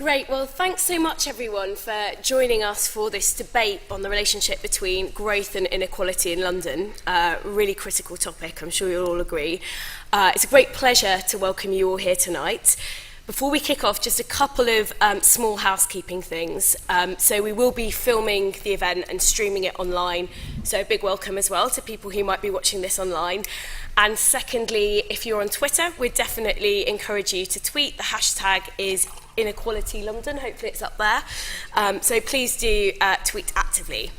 Great. Well, thanks so much, everyone, for joining us for this debate on the relationship between growth and inequality in London. Really critical topic, I'm sure you'll all agree. It's a great pleasure to welcome you all here tonight. Before we kick off, just a couple of small housekeeping things. So we will be filming the event and streaming it online. So a big welcome as well to people who might be watching this online. And secondly, if you're on Twitter, we'd definitely encourage you to tweet. The hashtag is Inequality London. Hopefully it's up there. So please do tweet actively.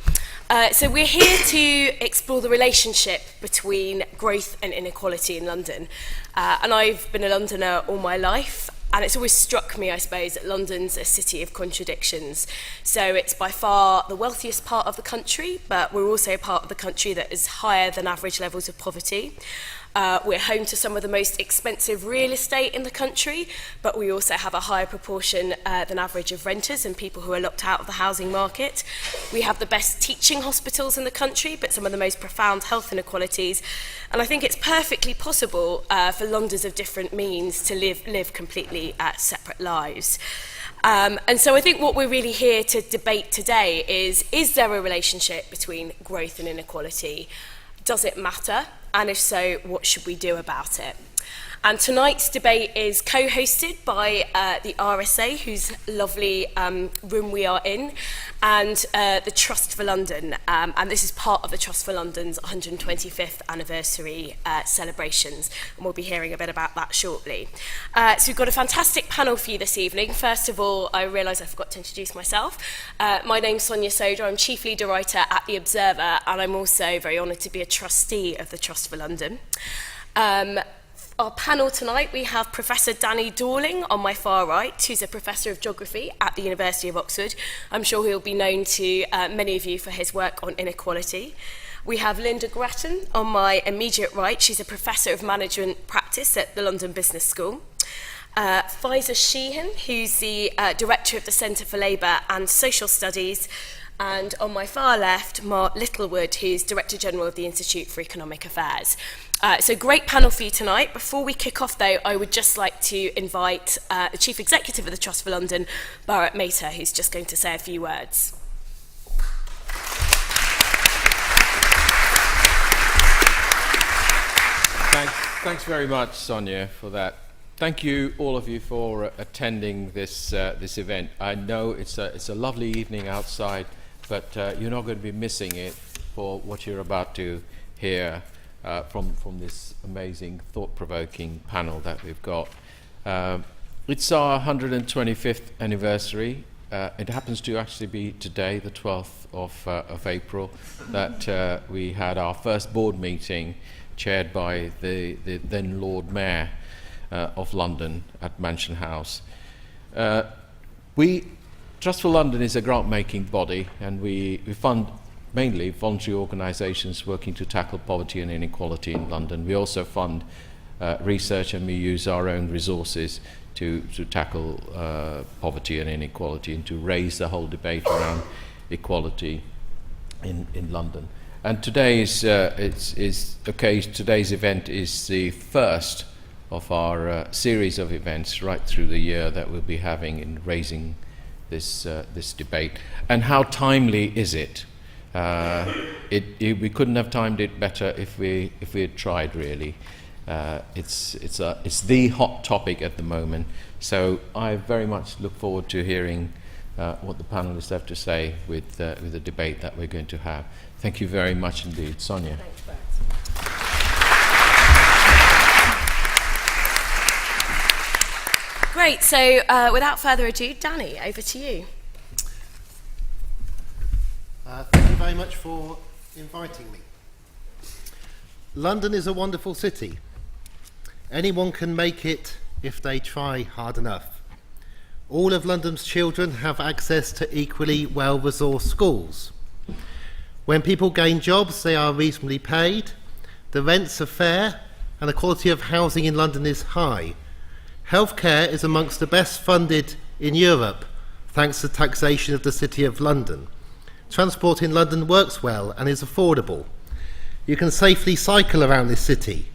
So we're here to explore the relationship between growth and inequality in London. And I've been a Londoner all my life. And it's always struck me, I suppose, that London's a city of contradictions. So it's by far the wealthiest part of the country, but we're also a part of the country that is higher than average levels of poverty. We're home to some of the most expensive real estate in the country, but we also have a higher proportion than average of renters and people who are locked out of the housing market. We have the best teaching hospitals in the country, but some of the most profound health inequalities. And I think it's perfectly possible for Londoners of different means to live completely separate lives. And so I think what we're really here to debate today is there a relationship between growth and inequality? Does it matter? And if so, what should we do about it? And tonight's debate is co-hosted by the RSA, whose lovely room we are in, and the Trust for London. And this is part of the Trust for London's 125th anniversary celebrations, and we'll be hearing a bit about that shortly. So we've got a fantastic panel for you this evening. First of all, I realise I forgot to introduce myself. My name's Sonia Soda. I'm Chief Leader Writer at The Observer, and I'm also very honoured to be a trustee of the Trust for London. Our panel tonight, we have Professor Danny Dorling on my far right, who's a Professor of Geography at the University of Oxford. I'm sure he'll be known to many of you for his work on inequality. We have Lynda Gratton on my immediate right. She's a Professor of Management Practice at the London Business School. Faiza Shaheen, who's the Director of the Centre for Labour and Social Studies. And on my far left, Mark Littlewood, who's Director General of the Institute for Economic Affairs. So great panel for you tonight. Before we kick off, though, I would just like to invite the Chief Executive of the Trust for London, Bharat Mehta, who's just going to say a few words. Thanks very much, Sonia, for that. Thank you, all of you, for attending this event. I know it's a lovely evening outside, but you're not going to be missing it for what you're about to hear from this amazing, thought-provoking panel that we've got. It's our 125th anniversary. It happens to actually be today, the 12th of April, that we had our first board meeting chaired by the then Lord Mayor of London at Mansion House. Trust for London is a grant-making body, and we fund mainly voluntary organisations working to tackle poverty and inequality in London. We also fund research, and we use our own resources to tackle poverty and inequality and to raise the whole debate around equality in London. And today's event is the first of our series of events right through the year that we'll be having in raising this debate. And how timely is it? We couldn't have timed it better if we had tried, really. It's the hot topic at the moment. So I very much look forward to hearing what the panelists have to say with the debate that we're going to have. Thank you very much indeed, Sonia. Thanks, Bert. Great. So without further ado, Danny, over to you. Thank you very much for inviting me. London is a wonderful city. Anyone can make it if they try hard enough. All of London's children have access to equally well-resourced schools. When people gain jobs, they are reasonably paid, the rents are fair, and the quality of housing in London is high. Healthcare is amongst the best funded in Europe, thanks to taxation of the City of London. Transport in London works well and is affordable. You can safely cycle around this city.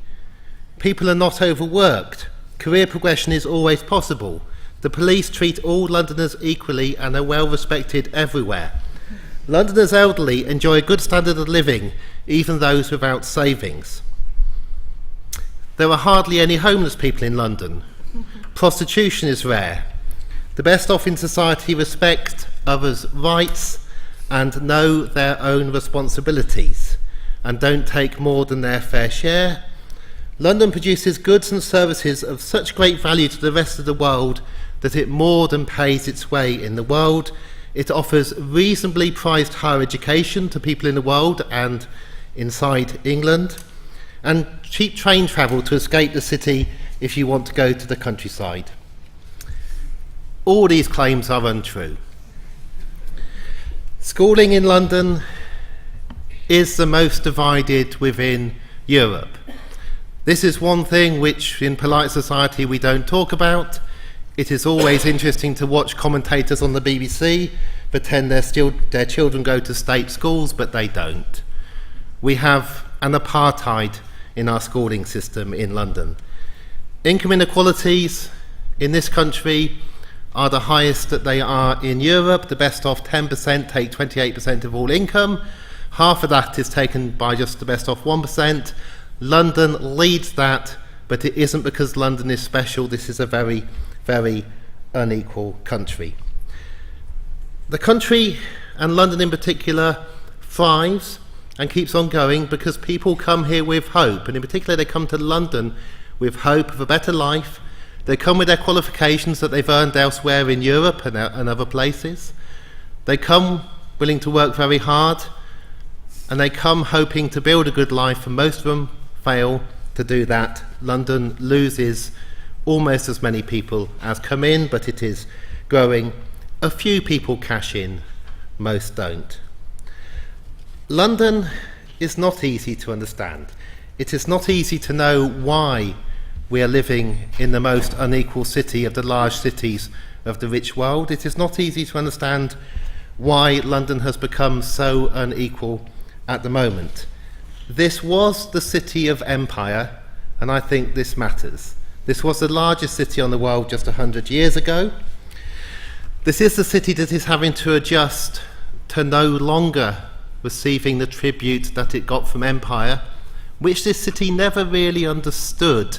People are not overworked. Career progression is always possible. The police treat all Londoners equally and are well respected everywhere. Londoners elderly enjoy a good standard of living, even those without savings. There are hardly any homeless people in London. Prostitution is rare. The best off in society respect others' rights and know their own responsibilities and don't take more than their fair share. London produces goods and services of such great value to the rest of the world that it more than pays its way in the world. It offers reasonably priced higher education to people in the world and inside England, and cheap train travel to escape the city if you want to go to the countryside. All these claims are untrue. Schooling in London is the most divided within Europe. This is one thing which in polite society we don't talk about. It is always interesting to watch commentators on the BBC pretend their children go to state schools, but they don't. We have an apartheid in our schooling system in London. Income inequalities in this country are the highest that they are in Europe. The best off 10% take 28% of all income. Half of that is taken by just the best off 1%. London leads that, but it isn't because London is special. This is a very, very unequal country. The country, and London in particular, thrives and keeps on going because people come here with hope, and in particular they come to London with hope of a better life. They come with their qualifications that they've earned elsewhere in Europe and other places. They come willing to work very hard, and they come hoping to build a good life, and most of them fail to do that. London loses almost as many people as come in, but it is growing. A few people cash in, most don't. London is not easy to understand. It is not easy to know why we are living in the most unequal city of the large cities of the rich world. It is not easy to understand why London has become so unequal at the moment. This was the city of empire, and I think this matters. This was the largest city on the world just 100 years ago. This is the city that is having to adjust to no longer receiving the tribute that it got from empire, which this city never really understood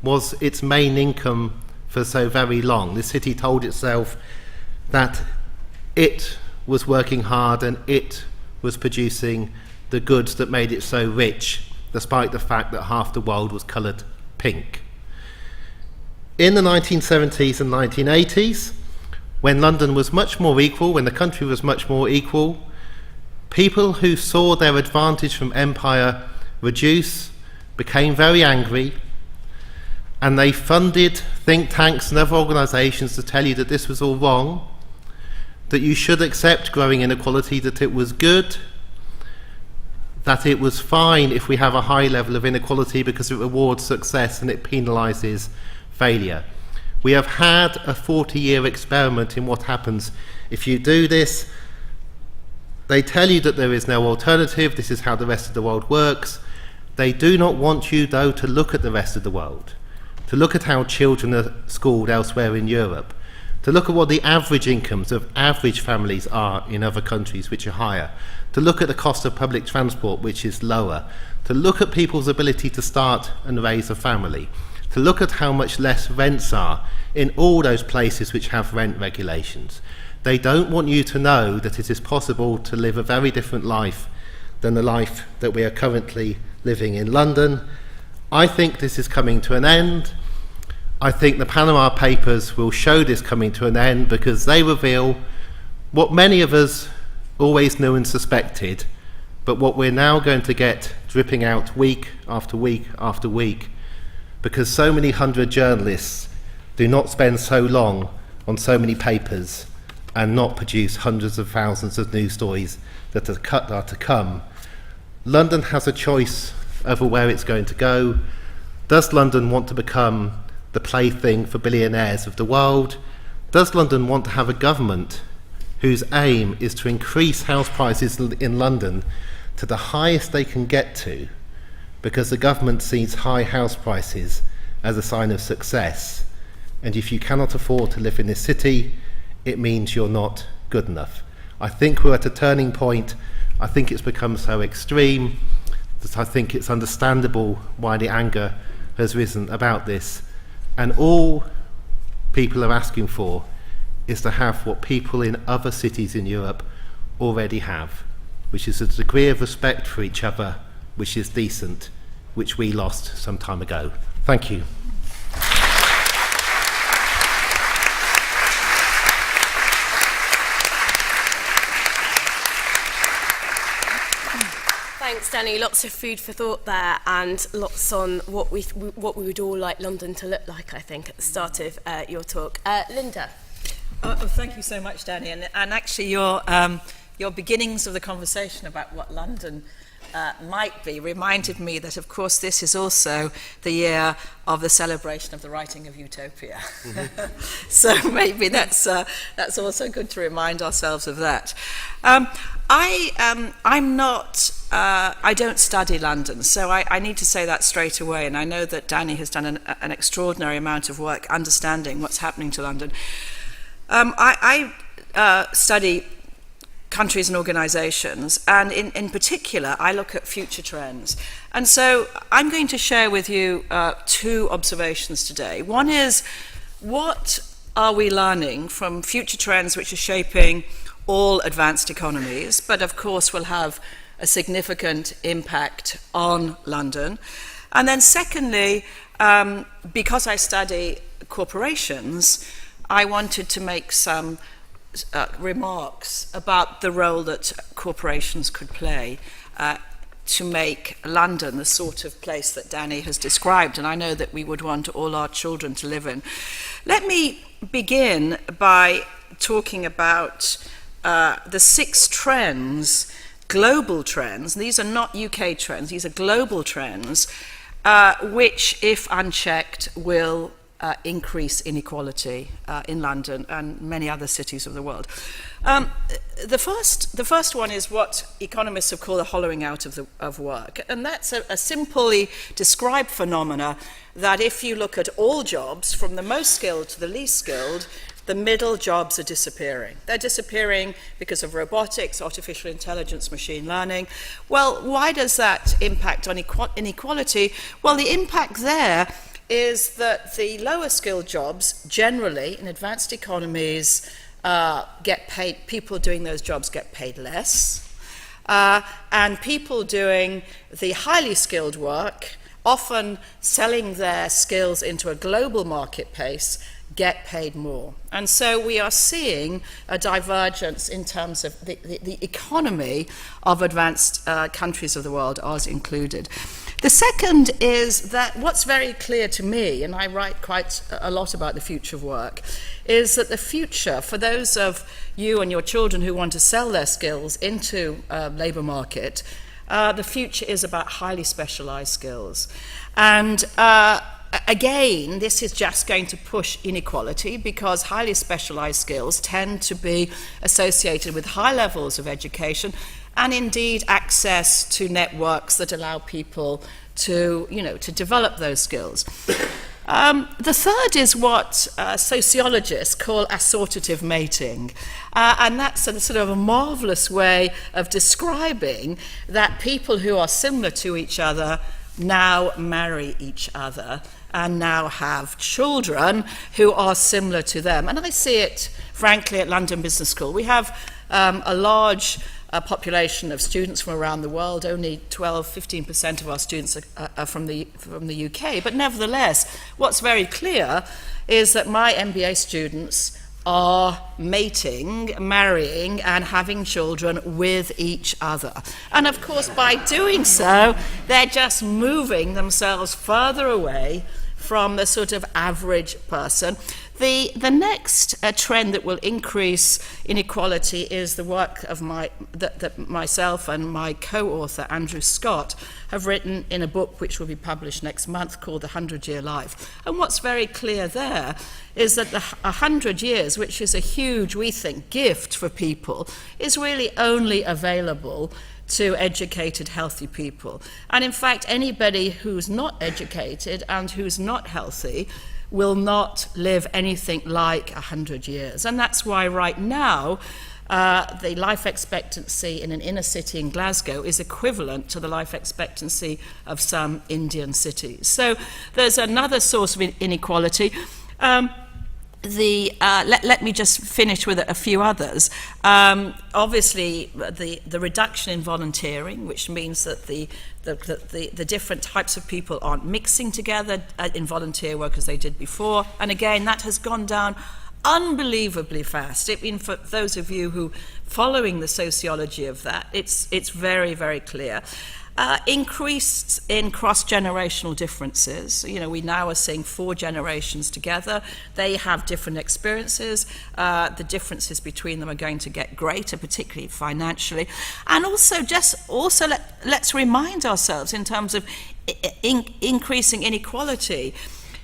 was its main income for so very long. This city told itself that it was working hard and it was producing the goods that made it so rich, despite the fact that half the world was coloured pink. In the 1970s and 1980s, when London was much more equal, when the country was much more equal, people who saw their advantage from empire reduce became very angry, and they funded think tanks and other organisations to tell you that this was all wrong, that you should accept growing inequality, that it was good, that it was fine if we have a high level of inequality because it rewards success and it penalises failure. We have had a 40-year experiment in what happens if you do this. They tell you that there is no alternative, this is how the rest of the world works. They do not want you, though, to look at the rest of the world, to look at how children are schooled elsewhere in Europe, to look at what the average incomes of average families are in other countries which are higher, to look at the cost of public transport which is lower, to look at people's ability to start and raise a family, to look at how much less rents are in all those places which have rent regulations. They don't want you to know that it is possible to live a very different life than the life that we are currently living in London. I think this is coming to an end. I think the Panama Papers will show this coming to an end because they reveal what many of us always knew and suspected, but what we're now going to get dripping out week after week after week, because so many hundred journalists do not spend so long on so many papers and not produce hundreds of thousands of news stories that are to come. London has a choice over where it's going to go. Does London want to become the plaything for billionaires of the world? Does London want to have a government whose aim is to increase house prices in London to the highest they can get to, because the government sees high house prices as a sign of success? And if you cannot afford to live in this city, it means you're not good enough. I think we're at a turning point. I think it's become so extreme that I think it's understandable why the anger has risen about this. And all people are asking for is to have what people in other cities in Europe already have, which is a degree of respect for each other, which is decent, which we lost some time ago. Thank you. Thanks, Danny. Lots of food for thought there, and lots on what we would all like London to look like, I think, at the start of your talk. Lynda. Thank you so much, Danny. And actually, your beginnings of the conversation about what London might be reminded me that, of course, this is also the year of the celebration of the writing of Utopia. So maybe that's also good to remind ourselves of that. I don't study London, so I need to say that straight away, and I know that Danny has done an extraordinary amount of work understanding what's happening to London. I study countries and organisations, and in particular, I look at future trends. And so I'm going to share with you two observations today. One is, what are we learning from future trends which are shaping all advanced economies, but of course will have a significant impact on London? And then secondly, because I study corporations, I wanted to make some remarks about the role that corporations could play to make London the sort of place that Danny has described, and I know that we would want all our children to live in. Let me begin by talking about the 6 trends, global trends. These are not UK trends, these are global trends, which, if unchecked, will increase inequality in London and many other cities of the world. The first one is what economists have called a hollowing out of work, and that's a simply described phenomena that if you look at all jobs, from the most skilled to the least skilled, the middle jobs are disappearing. They're disappearing because of robotics, artificial intelligence, machine learning. Well, why does that impact on inequality? Well, the impact there is that the lower skilled jobs generally in advanced economies get paid, people doing those jobs get paid less, and people doing the highly skilled work, often selling their skills into a global marketplace, get paid more. And so we are seeing a divergence in terms of the economy of advanced countries of the world, ours included. The second is that what's very clear to me, and I write quite a lot about the future of work, is that the future, for those of you and your children who want to sell their skills into labour market, the future is about highly specialised skills. And again, this is just going to push inequality because highly specialised skills tend to be associated with high levels of education and indeed access to networks that allow people to, to develop those skills. The third is what sociologists call assortative mating, and that's a sort of a marvellous way of describing that people who are similar to each other now marry each other and now have children who are similar to them. And I see it, frankly, at London Business School. We have a large population of students from around the world. Only 12-15% of our students are from the UK. But nevertheless, what's very clear is that my MBA students are mating, marrying, and having children with each other. And of course, by doing so, they're just moving themselves further away from the sort of average person. The next trend that will increase inequality is the work of that myself and my co-author Andrew Scott have written in a book which will be published next month called The 100-Year Life. And what's very clear there is that 100 years, which is a huge, we think, gift for people, is really only available to educated, healthy people. And in fact, anybody who's not educated and who's not healthy will not live anything like 100 years. And that's why right now, the life expectancy in an inner city in Glasgow is equivalent to the life expectancy of some Indian cities. So there's another source of inequality. Let me just finish with a few others. Obviously, the reduction in volunteering, which means that the different types of people aren't mixing together in volunteer work as they did before. And again, that has gone down unbelievably fast. I mean, for those of you who following the sociology of that, it's very, very clear. Increased in cross-generational differences. You know, we now are seeing 4 generations together. They have different experiences. The differences between them are going to get greater, particularly financially. And also, let's remind ourselves in terms of increasing inequality,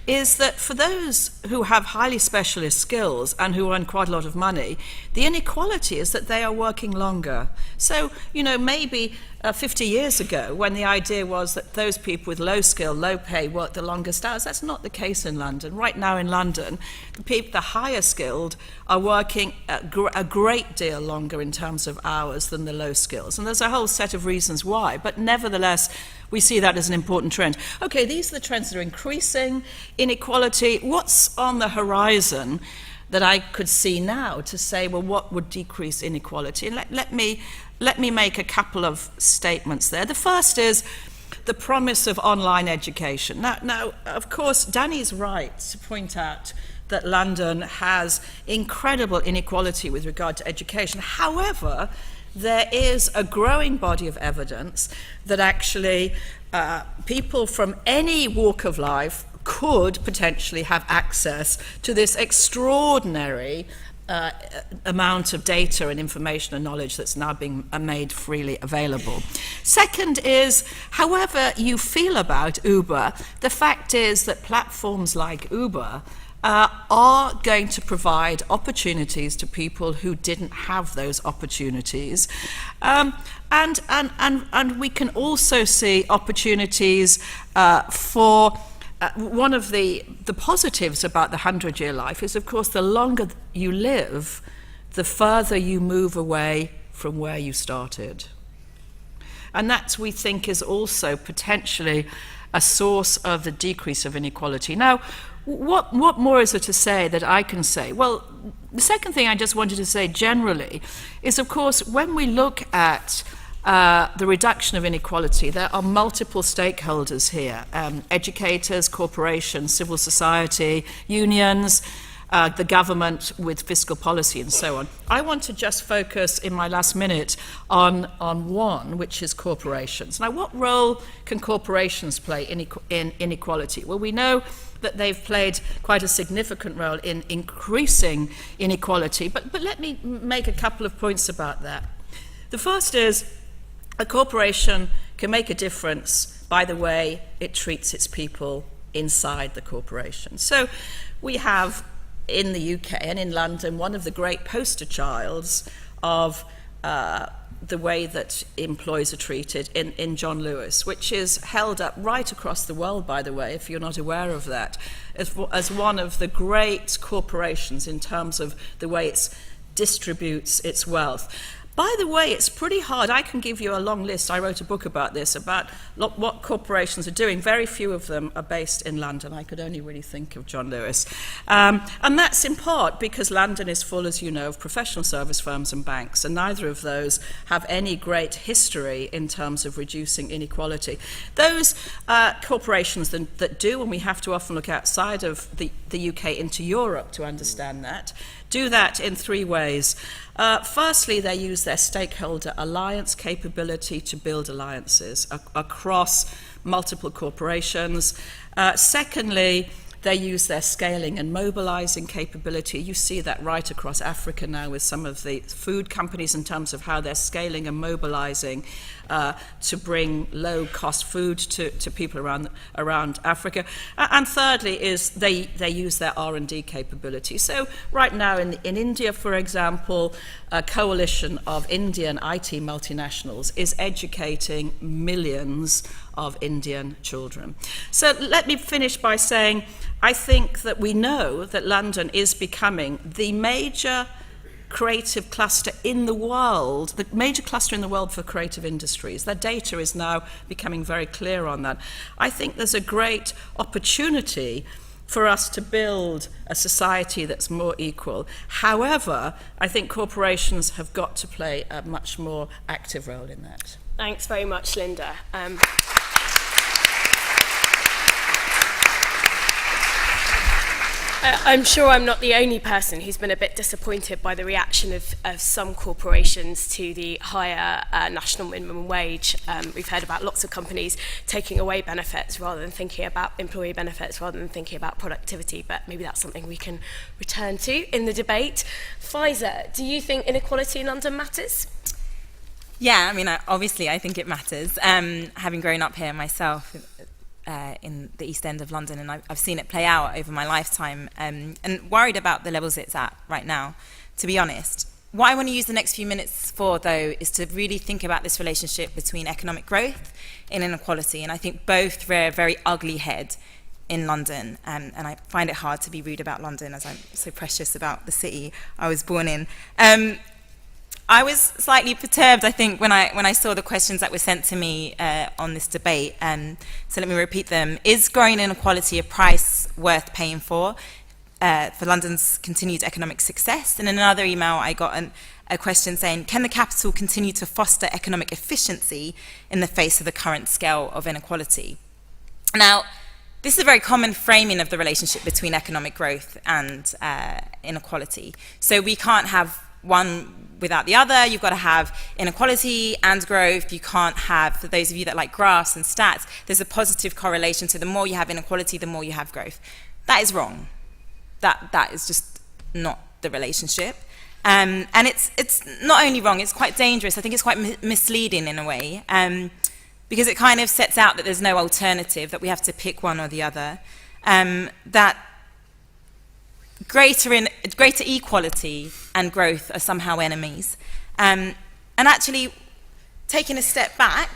is that for those who have highly specialist skills and who earn quite a lot of money, the inequality is that they are working longer. So, you know, maybe 50 years ago, when the idea was that those people with low skill, low pay work the longest hours, that's not the case in London. Right now in London, the higher skilled are working a great deal longer in terms of hours than the low skills. And there's a whole set of reasons why, but nevertheless, we see that as an important trend. Okay, these are the trends that are increasing inequality. What's on the horizon that I could see now to say, well, what would decrease inequality? And let me make a couple of statements there. The first is the promise of online education. Now, of course, Danny's right to point out that London has incredible inequality with regard to education. However, there is a growing body of evidence that actually people from any walk of life could potentially have access to this extraordinary amount of data and information and knowledge that's now being made freely available. Second is, however you feel about Uber, the fact is that platforms like Uber are going to provide opportunities to people who didn't have those opportunities. And we can also see opportunities for one of the positives about the 100-year life is, of course, the longer you live, the further you move away from where you started. And that, we think, is also potentially a source of the decrease of inequality. Now, what more is there to say that I can say? Well, the second thing I just wanted to say generally is, of course, when we look at the reduction of inequality, there are multiple stakeholders here, educators, corporations, civil society, unions, the government with fiscal policy and so on. I want to just focus in my last minute on one, which is corporations. Now, what role can corporations play in inequality? Well, we know that they've played quite a significant role in increasing inequality, but let me make a couple of points about that. The first is a corporation can make a difference by the way it treats its people inside the corporation. So we have in the UK and in London one of the great poster childs of the way that employees are treated in John Lewis, which is held up right across the world, by the way, if you're not aware of that, as one of the great corporations in terms of the way it distributes its wealth. By the way, it's pretty hard. I can give you a long list. I wrote a book about this, about what corporations are doing. Very few of them are based in London. I could only really think of John Lewis. And that's in part because London is full, as you know, of professional service firms and banks, and neither of those have any great history in terms of reducing inequality. Those corporations that do, and we have to often look outside of the UK into Europe to understand that, do that in 3 ways. Firstly, they use their stakeholder alliance capability to build alliances across multiple corporations. Secondly, they use their scaling and mobilizing capability. You see that right across Africa now with some of the food companies in terms of how they're scaling and mobilizing to bring low-cost food to people around Africa. And thirdly is they use their R&D capability. So right now in India, for example, a coalition of Indian IT multinationals is educating millions of Indian children. So let me finish by saying I think that we know that London is becoming the major creative cluster in the world, the major cluster in the world for creative industries. That data is now becoming very clear on that. I think there's a great opportunity for us to build a society that's more equal. However, I think corporations have got to play a much more active role in that. Thanks very much, Lynda. I'm sure I'm not the only person who's been a bit disappointed by the reaction of some corporations to the higher national minimum wage. We've heard about lots of companies taking away benefits rather than thinking about employee benefits, rather than thinking about productivity, but maybe that's something we can return to in the debate. Faiza, do you think inequality in London matters? Yeah, I mean, obviously I think it matters. Having grown up here myself, in the East End of London, and I've seen it play out over my lifetime, and worried about the levels it's at right now, to be honest. What I want to use the next few minutes for, though, is to really think about this relationship between economic growth and inequality, and I think both rear a very ugly head in London, and I find it hard to be rude about London, as I'm so precious about the city I was born in. I was slightly perturbed, I think, when I saw the questions that were sent to me on this debate. So let me repeat them. Is growing inequality a price worth paying for London's continued economic success? And in another email, I got a question saying, can the capital continue to foster economic efficiency in the face of the current scale of inequality? Now, this is a very common framing of the relationship between economic growth and inequality. So we can't have one without the other. You've got to have inequality and growth. You can't have, for those of you that like graphs and stats, there's a positive correlation. So the more you have inequality, the more you have growth. That is wrong. That is just not the relationship. And it's not only wrong, it's quite dangerous. I think it's quite misleading in a way, because it kind of sets out that there's no alternative, that we have to pick one or the other, that greater equality and growth are somehow enemies. And actually, taking a step back,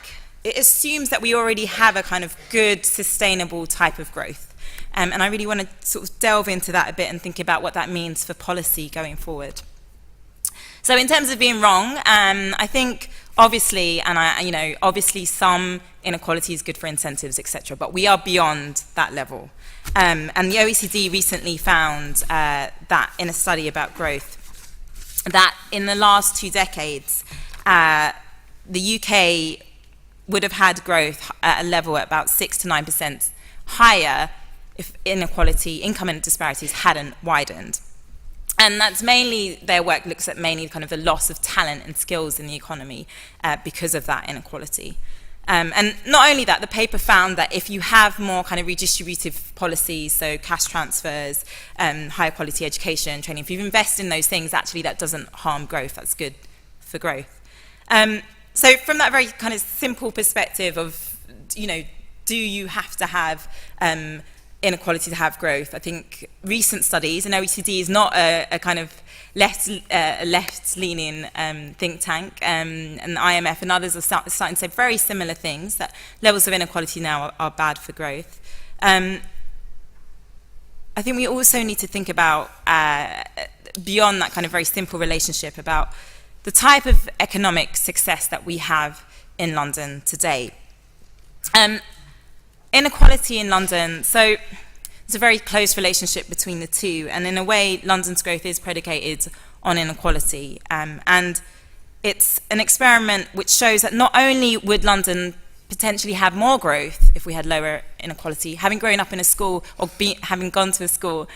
it assumes that we already have a kind of good, sustainable type of growth. And I really want to sort of delve into that a bit and think about what that means for policy going forward. So in terms of being wrong, I think obviously, obviously some inequality is good for incentives, etc. But we are beyond that level. And the OECD recently found that in a study about growth, that in the last 2 decades, the UK would have had growth at a level at about 6 to 9% higher if income and disparities hadn't widened. And that's mainly, their work looks at mainly kind of the loss of talent and skills in the economy because of that inequality. And not only that, the paper found that if you have more kind of redistributive policies, so cash transfers, higher quality education, training, if you invest in those things, actually that doesn't harm growth, that's good for growth. So from that very kind of simple perspective of, do you have to have inequality to have growth? I think recent studies, and OECD is not a kind of left-leaning think tank, and the IMF and others are starting to say very similar things, that levels of inequality now are bad for growth. I think we also need to think about, beyond that kind of very simple relationship, about the type of economic success that we have in London today. Inequality in London, so there's a very close relationship between the two, and in a way London's growth is predicated on inequality, and it's an experiment which shows that not only would London potentially have more growth if we had lower inequality, having grown up in a school or having gone to a school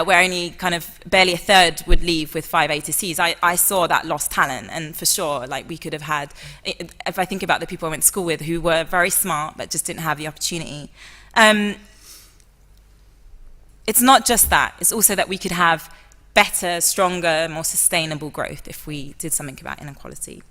where only kind of barely a third would leave with 5 A to Cs, I saw that lost talent, and for sure, like we could have had, if I think about the people I went to school with who were very smart but just didn't have the opportunity. it's not just that. It's also that we could have better, stronger, more sustainable growth if we did something about inequality.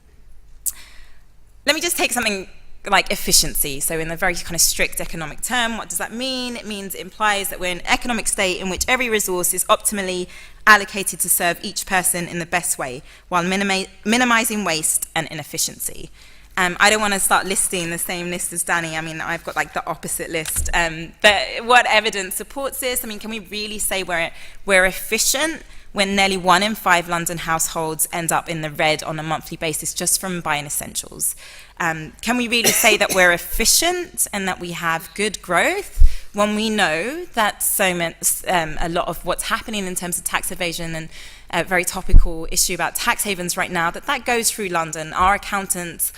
Let me just take something like efficiency. So in a very kind of strict economic term, what does that mean? It implies that we're in an economic state in which every resource is optimally allocated to serve each person in the best way, while minimizing waste and inefficiency. I don't want to start listing the same list as Danny. I mean, I've got like the opposite list. But what evidence supports this? I mean, can we really say we're efficient when nearly 1 in 5 London households end up in the red on a monthly basis just from buying essentials? Can we really say that we're efficient and that we have good growth when we know that a lot of what's happening in terms of tax evasion and a very topical issue about tax havens right now, that goes through London? Our accountants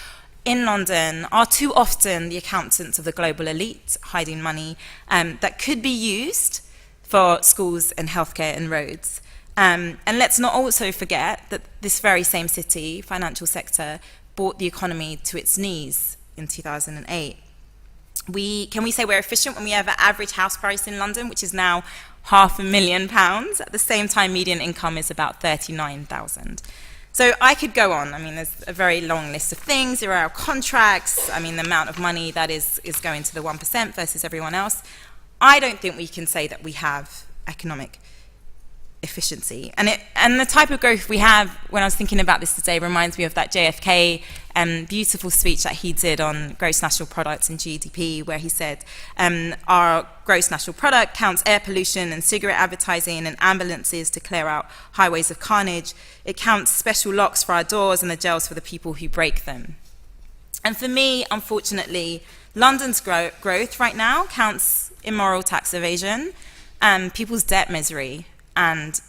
in London are too often the accountants of the global elite, hiding money that could be used for schools and healthcare and roads. And let's not also forget that this very same city, financial sector, brought the economy to its knees in 2008. Can we say we're efficient when we have an average house price in London, which is now £500,000? At the same time, median income is about 39,000. So I could go on. I mean, there's a very long list of things. There are contracts. I mean, the amount of money that is going to the 1% versus everyone else. I don't think we can say that we have economic efficiency. And the type of growth we have, when I was thinking about this today, reminds me of that JFK beautiful speech that he did on gross national product and GDP, where he said, our gross national product counts air pollution and cigarette advertising and ambulances to clear out highways of carnage. It counts special locks for our doors and the jails for the people who break them. And for me, unfortunately, London's growth right now counts immoral tax evasion, people's debt misery, and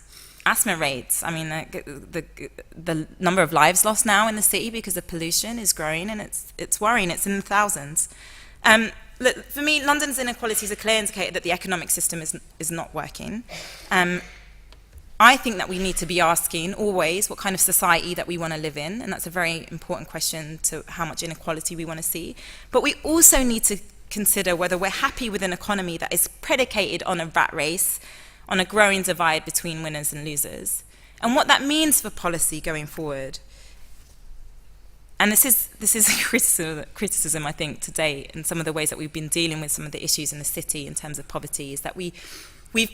asthma rates. I mean, the number of lives lost now in the city because of pollution is growing, and it's worrying. It's in the thousands. Look, for me, London's inequality is a clear indicator that the economic system is not working. I think that we need to be asking always what kind of society that we want to live in, and that's a very important question to how much inequality we want to see. But we also need to consider whether we're happy with an economy that is predicated on a rat race, on a growing divide between winners and losers, and what that means for policy going forward. And this is a criticism, I think, today, in some of the ways that we've been dealing with some of the issues in the city in terms of poverty, is that we've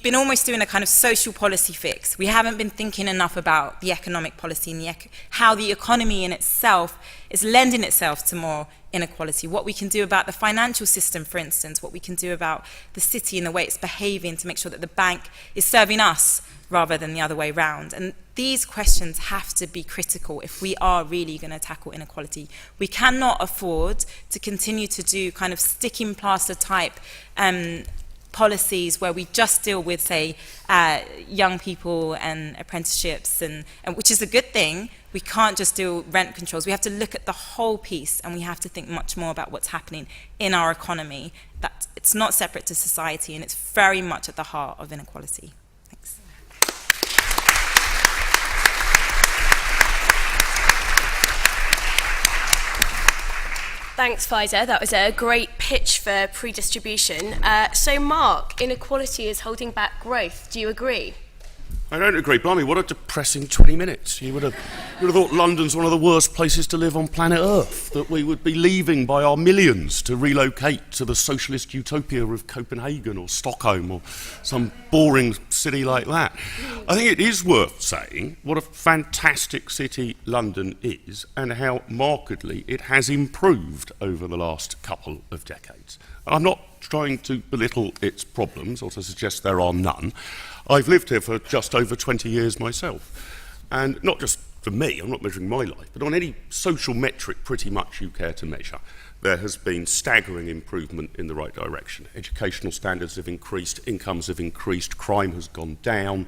been almost doing a kind of social policy fix. We haven't been thinking enough about the economic policy and how the economy in itself is lending itself to more inequality, what we can do about the financial system, for instance, what we can do about the city and the way it's behaving to make sure that the bank is serving us rather than the other way around. And these questions have to be critical if we are really going to tackle inequality. We cannot afford to continue to do kind of sticking plaster type policies where we just deal with, say, young people and apprenticeships, and which is a good thing. We can't just do rent controls. We have to look at the whole piece, and we have to think much more about what's happening in our economy. That it's not separate to society, and it's very much at the heart of inequality. Thanks. Thanks, Faiza. That was a great pitch for pre-distribution. So, Mark, inequality is holding back growth. Do you agree? I don't agree. Blimey, what a depressing 20 minutes. You would have thought London's one of the worst places to live on planet Earth, that we would be leaving by our millions to relocate to the socialist utopia of Copenhagen or Stockholm or some boring city like that. I think it is worth saying what a fantastic city London is and how markedly it has improved over the last couple of decades. I'm not trying to belittle its problems or to suggest there are none. I've lived here for just over 20 years myself. And not just for me, I'm not measuring my life, but on any social metric pretty much you care to measure, there has been staggering improvement in the right direction. Educational standards have increased, incomes have increased, crime has gone down.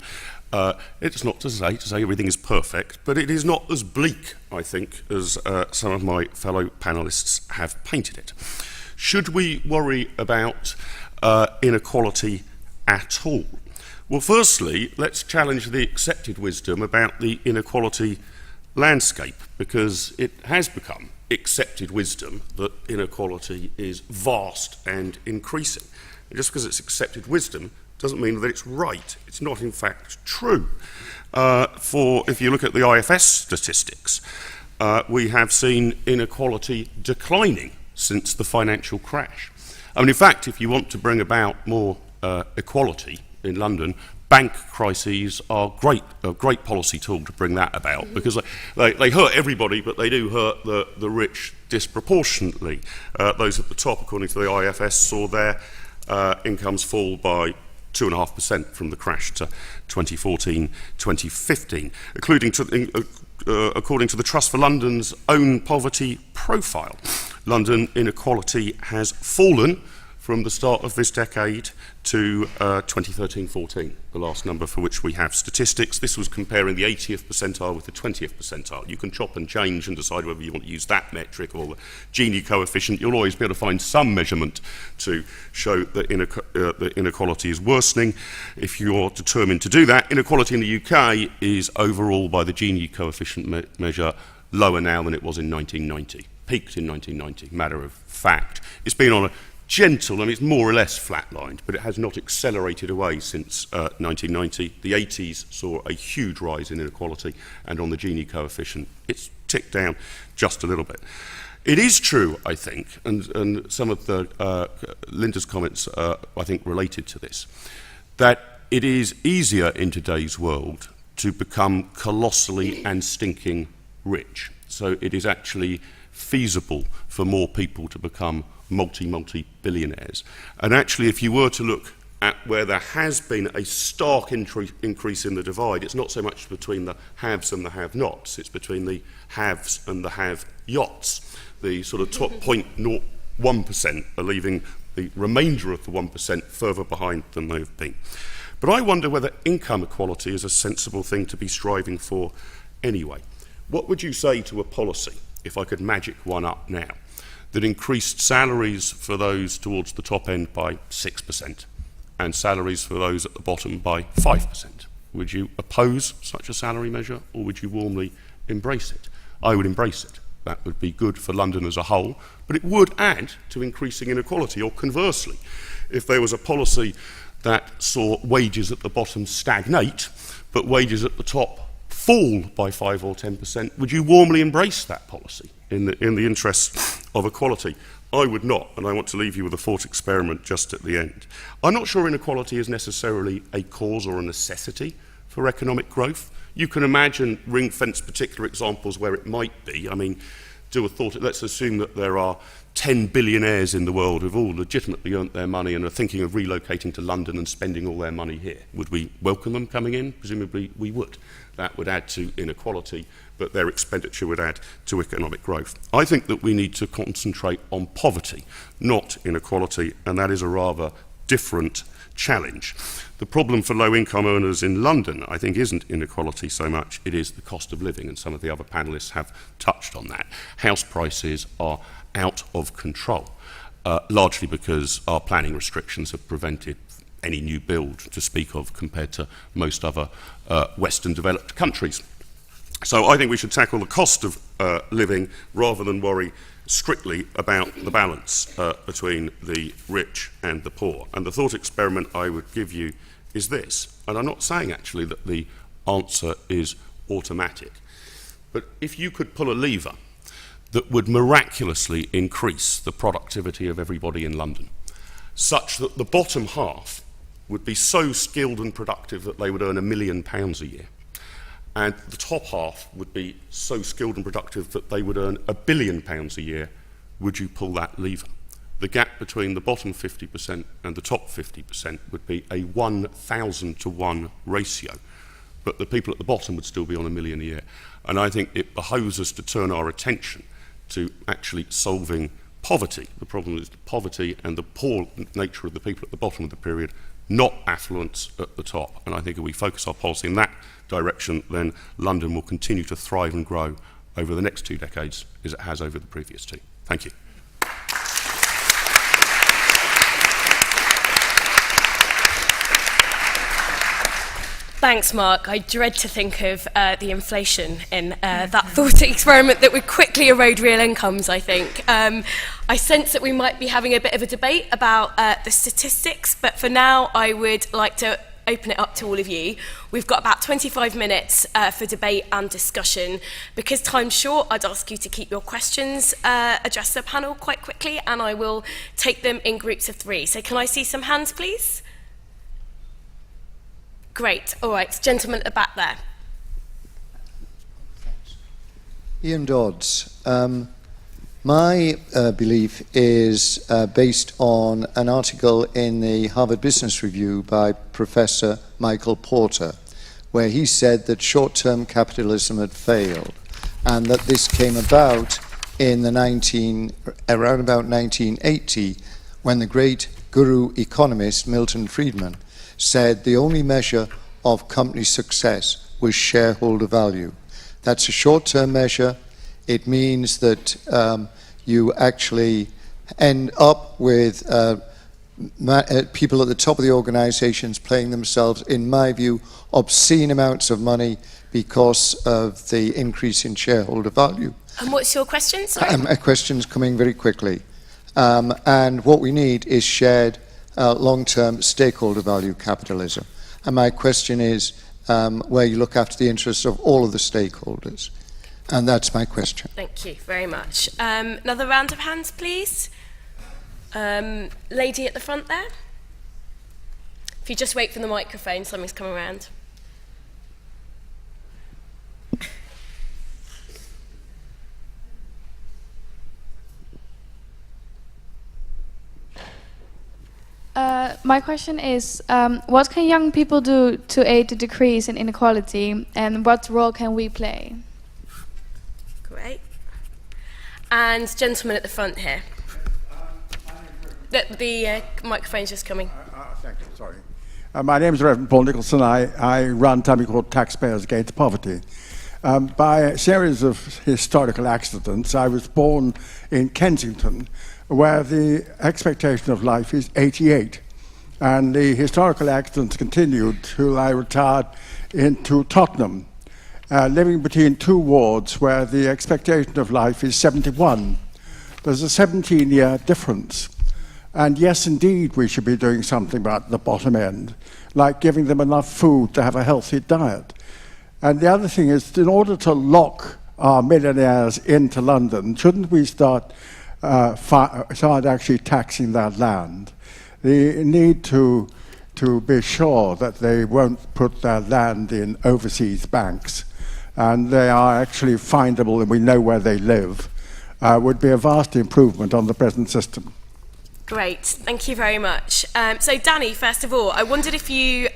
It's not to say everything is perfect, but it is not as bleak, I think, as some of my fellow panellists have painted it. Should we worry about inequality at all? Well, firstly, let's challenge the accepted wisdom about the inequality landscape, because it has become accepted wisdom that inequality is vast and increasing. And just because it's accepted wisdom doesn't mean that it's right. It's not, in fact, true. If you look at the IFS statistics, we have seen inequality declining since the financial crash. I mean, in fact, if you want to bring about more equality in London, bank crises are a great policy tool to bring that about, because they hurt everybody, but they do hurt the rich disproportionately. Those at the top, according to the IFS, saw their incomes fall by 2.5% from the crash to 2014-2015, according to the Trust for London's own poverty profile. London inequality has fallen from the start of this decade to 2013-14, the last number for which we have statistics. This was comparing the 80th percentile with the 20th percentile. You can chop and change and decide whether you want to use that metric or the Gini coefficient. You'll always be able to find some measurement to show that inequality is worsening. If you're determined to do that, inequality in the UK is overall, by the Gini coefficient measure, lower now than it was in 1990. Peaked in 1990, matter of fact. It's been on a gentle, and it's more or less flatlined, but it has not accelerated away since 1990. The 80s saw a huge rise in inequality, and on the Gini coefficient, it's ticked down just a little bit. It is true, I think, and some of the Lynda's comments, I think, related to this, that it is easier in today's world to become colossally and stinking rich. So it is actually feasible for more people to become multi-billionaires. And actually, if you were to look at where there has been a stark increase in the divide, it's not so much between the haves and the have-nots, it's between the haves and the have-yachts. The sort of top 0.01% are leaving the remainder of the 1% further behind than they've been. But I wonder whether income equality is a sensible thing to be striving for anyway. What would you say to a policy, if I could magic one up now, that increased salaries for those towards the top end by 6% and salaries for those at the bottom by 5%? Would you oppose such a salary measure, or would you warmly embrace it? I would embrace it. That would be good for London as a whole, but it would add to increasing inequality. Or conversely, if there was a policy that saw wages at the bottom stagnate, but wages at the top fall by 5 or 10%, would you warmly embrace that policy in the interests of equality? I would not, and I want to leave you with a thought experiment just at the end. I'm not sure inequality is necessarily a cause or a necessity for economic growth. You can imagine ring-fence particular examples where it might be. I mean, do a thought, let's assume that there are 10 billionaires in the world who've all legitimately earned their money and are thinking of relocating to London and spending all their money here. Would we welcome them coming in? Presumably we would. That would add to inequality, but their expenditure would add to economic growth. I think that we need to concentrate on poverty, not inequality, and that is a rather different challenge. The problem for low-income earners in London, I think, isn't inequality so much, it is the cost of living, and some of the other panellists have touched on that. House prices are out of control, largely because our planning restrictions have prevented any new build to speak of compared to most other Western developed countries. So I think we should tackle the cost of living rather than worry strictly about the balance between the rich and the poor. And the thought experiment I would give you is this, and I'm not saying actually that the answer is automatic, but if you could pull a lever that would miraculously increase the productivity of everybody in London, such that the bottom half would be so skilled and productive that they would earn £1 million a year, and the top half would be so skilled and productive that they would earn £1 billion a year, would you pull that lever? The gap between the bottom 50% and the top 50% would be a 1,000 to 1 ratio, but the people at the bottom would still be on £1 million a year. And I think it behoves us to turn our attention to actually solving poverty. The problem is poverty and the poor nature of the people at the bottom of the period, not affluence at the top. And I think if we focus our policy in that direction, then London will continue to thrive and grow over the next 2 decades as it has over the previous 2. Thank you. Thanks, Mark. I dread to think of the inflation in that thought experiment that would quickly erode real incomes, I think. I sense that we might be having a bit of a debate about the statistics, but for now I would like to open it up to all of you. We've got about 25 minutes for debate and discussion. Because time's short, I'd ask you to keep your questions addressed to the panel quite quickly, and I will take them in groups of 3. So can I see some hands, please? Great. All right, gentleman at the back there. Ian Dodds. My belief is based on an article in the Harvard Business Review by Professor Michael Porter, where he said that short-term capitalism had failed, and that this came about in the around about 1980, when the great guru economist Milton Friedman said the only measure of company success was shareholder value. That's a short-term measure. It means that you actually end up with people at the top of the organizations paying themselves, in my view, obscene amounts of money because of the increase in shareholder value. And what's your question? Sorry. A question's coming very quickly. And what we need is shared long-term stakeholder value capitalism. And my question is where you look after the interests of all of the stakeholders. And that's my question. Thank you very much. Another round of hands, please. Lady at the front there. If you just wait for the microphone, something's coming around. My question is, what can young people do to aid the decrease in inequality, and what role can we play? Great. And gentleman at the front here. The microphone's just coming. Thank you, sorry. My name is Reverend Paul Nicholson. I run something called Taxpayers Against Poverty. By a series of historical accidents, I was born in Kensington, where the expectation of life is 88. And the historical accidents continued till I retired into Tottenham, living between 2 wards where the expectation of life is 71. There's a 17-year difference. And yes, indeed, we should be doing something about the bottom end, like giving them enough food to have a healthy diet. And the other thing is, in order to lock our millionaires into London, shouldn't we start actually taxing their land? They need to be sure that they won't put their land in overseas banks, and they are actually findable and we know where they live, would be a vast improvement on the present system. Great, thank you very much. So Danny, first of all, I wondered if you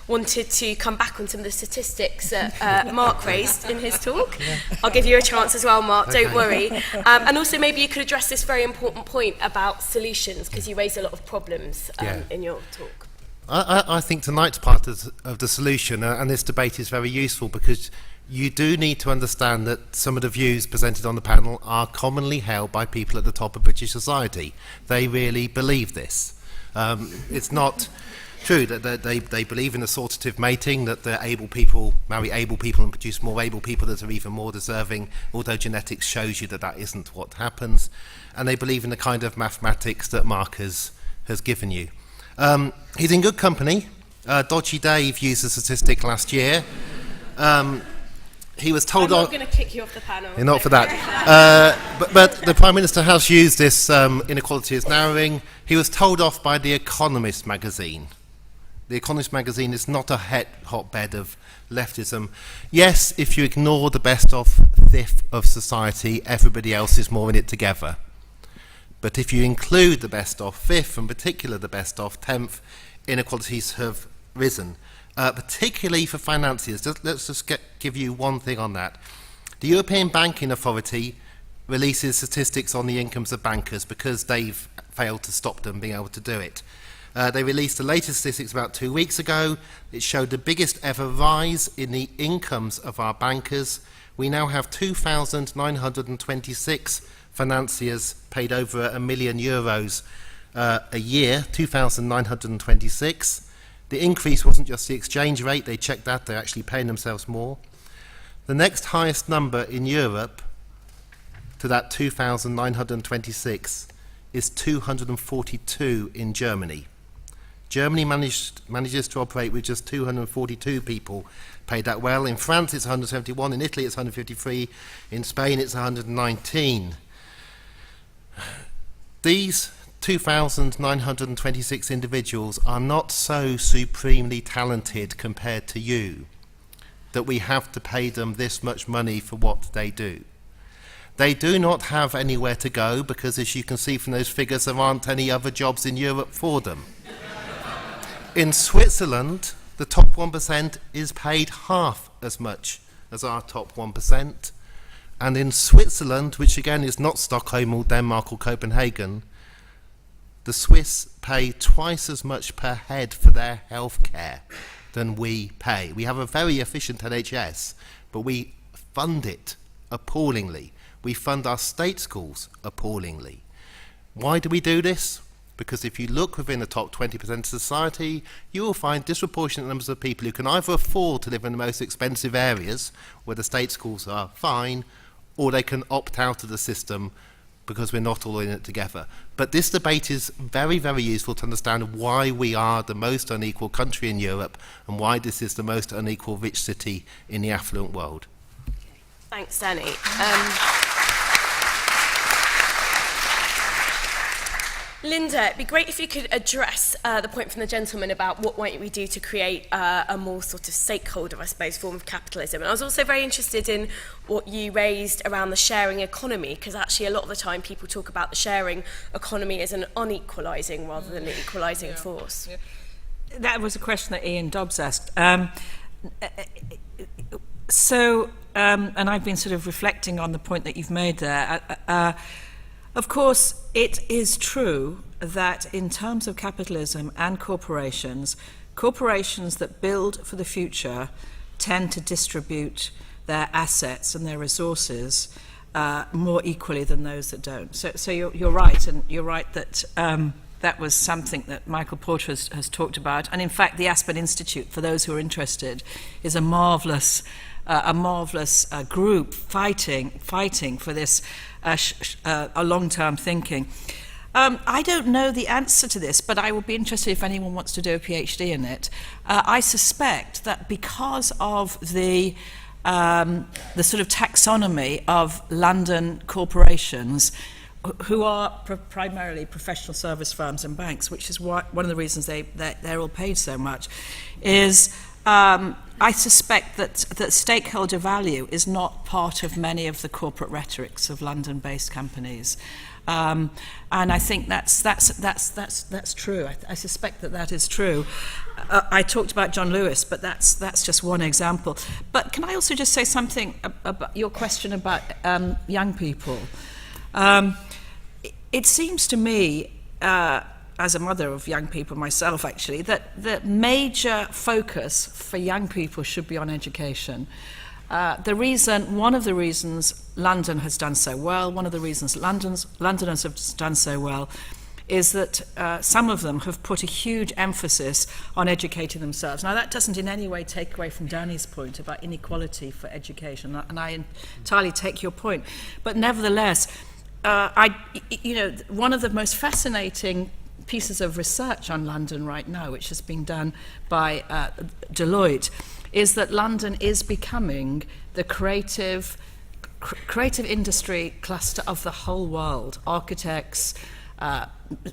wanted to come back on some of the statistics that Mark raised in his talk. I'll give you a chance as well, Mark, don't worry. And also maybe you could address this very important point about solutions, because you raised a lot of problems in your talk. I think tonight's part of the solution, and this debate is very useful, because you do need to understand that some of the views presented on the panel are commonly held by people at the top of British society. They really believe this. It's not true that they believe in assortative mating, that the able people marry able people and produce more able people that are even more deserving, although genetics shows you that that isn't what happens. And they believe in the kind of mathematics that Mark has given you. He's in good company. Dodgy Dave used a statistic last year. He was told I'm not going to kick you off the panel. You're not for that. But the Prime Minister has used this inequality as narrowing. He was told off by The Economist magazine. The Economist magazine is not a hotbed of leftism. Yes, if you ignore the best of fifth of society, everybody else is more in it together. But if you include the best of fifth, in particular the best of 10th, inequalities have risen. Particularly for financiers. Let's just give you one thing on that. The European Banking Authority releases statistics on the incomes of bankers because they've failed to stop them being able to do it. They released the latest statistics about 2 weeks ago. It showed the biggest ever rise in the incomes of our bankers. We now have 2,926 financiers paid over €1 million a year, 2,926. The increase wasn't just the exchange rate, they checked that, they're actually paying themselves more. The next highest number in Europe to that 2,926 is 242 in Germany. Germany manages to operate with just 242 people paid that well. In France it's 171, in Italy it's 153, in Spain it's 119. These 2,926 individuals are not so supremely talented compared to you that we have to pay them this much money for what they do. They do not have anywhere to go because, as you can see from those figures, there aren't any other jobs in Europe for them. In Switzerland, the top 1% is paid half as much as our top 1%. And in Switzerland, which again is not Stockholm or Denmark or Copenhagen, the Swiss pay twice as much per head for their health care than we pay. We have a very efficient NHS, but we fund it appallingly. We fund our state schools appallingly. Why do we do this? Because if you look within the top 20% of society, you will find disproportionate numbers of people who can either afford to live in the most expensive areas where the state schools are fine, or they can opt out of the system because we're not all in it together. But this debate is very, very useful to understand why we are the most unequal country in Europe and why this is the most unequal rich city in the affluent world. Thanks, Danny. Lynda, it'd be great if you could address the point from the gentleman about what might we do to create a more sort of stakeholder, I suppose, form of capitalism. And I was also very interested in what you raised around the sharing economy, because actually a lot of the time people talk about the sharing economy as an unequalising rather than an equalising force. Yeah. That was a question that Ian Dobbs asked. And I've been sort of reflecting on the point that you've made there. Of course, it is true that in terms of capitalism and corporations that build for the future tend to distribute their assets and their resources more equally than those that don't. So you're right, and you're right that that was something that Michael Porter has talked about. And in fact, the Aspen Institute, for those who are interested, is a marvellous group fighting for this a long-term thinking. I don't know the answer to this, but I would be interested if anyone wants to do a PhD in it. I suspect that because of the sort of taxonomy of London corporations, who are primarily professional service firms and banks, which is one of the reasons they're all paid so much, is I suspect that stakeholder value is not part of many of the corporate rhetorics of London-based companies, and I think that's true. I suspect that is true. I talked about John Lewis, but that's just one example. But can I also just say something about your question about young people? It seems to me, as a mother of young people myself actually, that the major focus for young people should be on education. One of the reasons London has done so well, one of the reasons Londoners have done so well, is that some of them have put a huge emphasis on educating themselves. Now that doesn't in any way take away from Danny's point about inequality for education, and I entirely take your point. But nevertheless, one of the most fascinating pieces of research on London right now, which has been done by Deloitte, is that London is becoming the creative industry cluster of the whole world. Architects,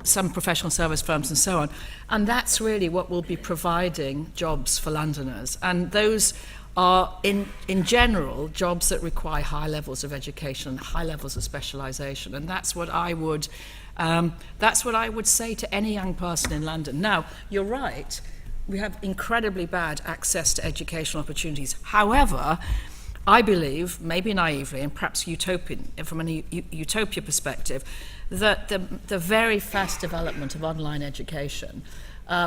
some professional service firms and so on. And that's really what will be providing jobs for Londoners. And those are, in general, jobs that require high levels of education, high levels of specialisation. And that's what I would say to any young person in London. Now, you're right, we have incredibly bad access to educational opportunities. However, I believe, maybe naively and perhaps utopian, from a utopia perspective, that the very fast development of online education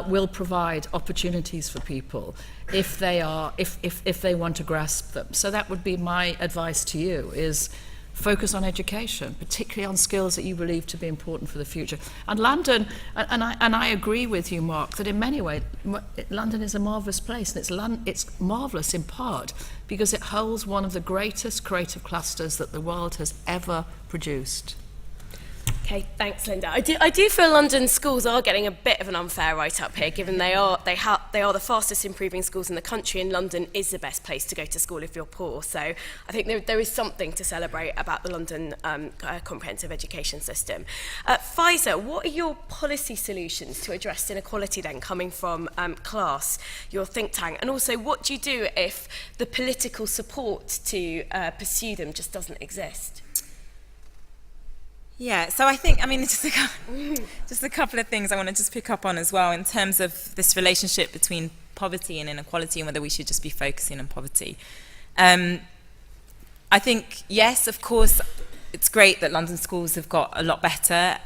will provide opportunities for people if they want to grasp them. So that would be my advice to you, is focus on education, particularly on skills that you believe to be important for the future. And London, and I agree with you, Mark, that in many ways, London is a marvellous place, and it's marvellous in part because it holds one of the greatest creative clusters that the world has ever produced. Okay, thanks, Lynda. I do feel London schools are getting a bit of an unfair write-up here, given they are the fastest improving schools in the country, and London is the best place to go to school if you're poor. So I think there is something to celebrate about the London comprehensive education system. Faiza, what are your policy solutions to address inequality then, coming from CLASS, your think tank? And also, what do you do if the political support to pursue them just doesn't exist? Yeah, so I think, just a couple of things I want to just pick up on as well in terms of this relationship between poverty and inequality and whether we should just be focusing on poverty. I think, yes, of course, it's great that London schools have got a lot better.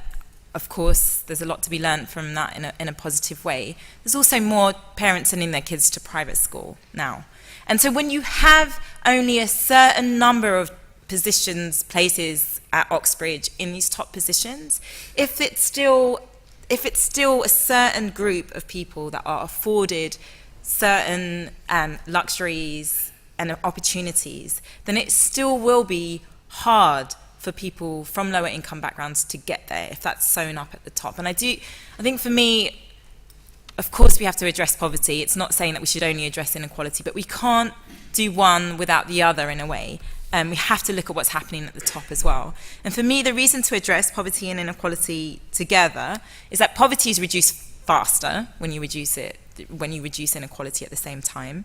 Of course, there's a lot to be learned from that in a positive way. There's also more parents sending their kids to private school now. And so when you have only a certain number of positions, places at Oxbridge in these top positions, if it's still a certain group of people that are afforded certain luxuries and opportunities, then it still will be hard for people from lower income backgrounds to get there if that's sewn up at the top. And I think for me, of course we have to address poverty. It's not saying that we should only address inequality, but we can't do one without the other in a way. We have to look at what's happening at the top as well. And for me, the reason to address poverty and inequality together is that poverty is reduced faster when you reduce inequality at the same time.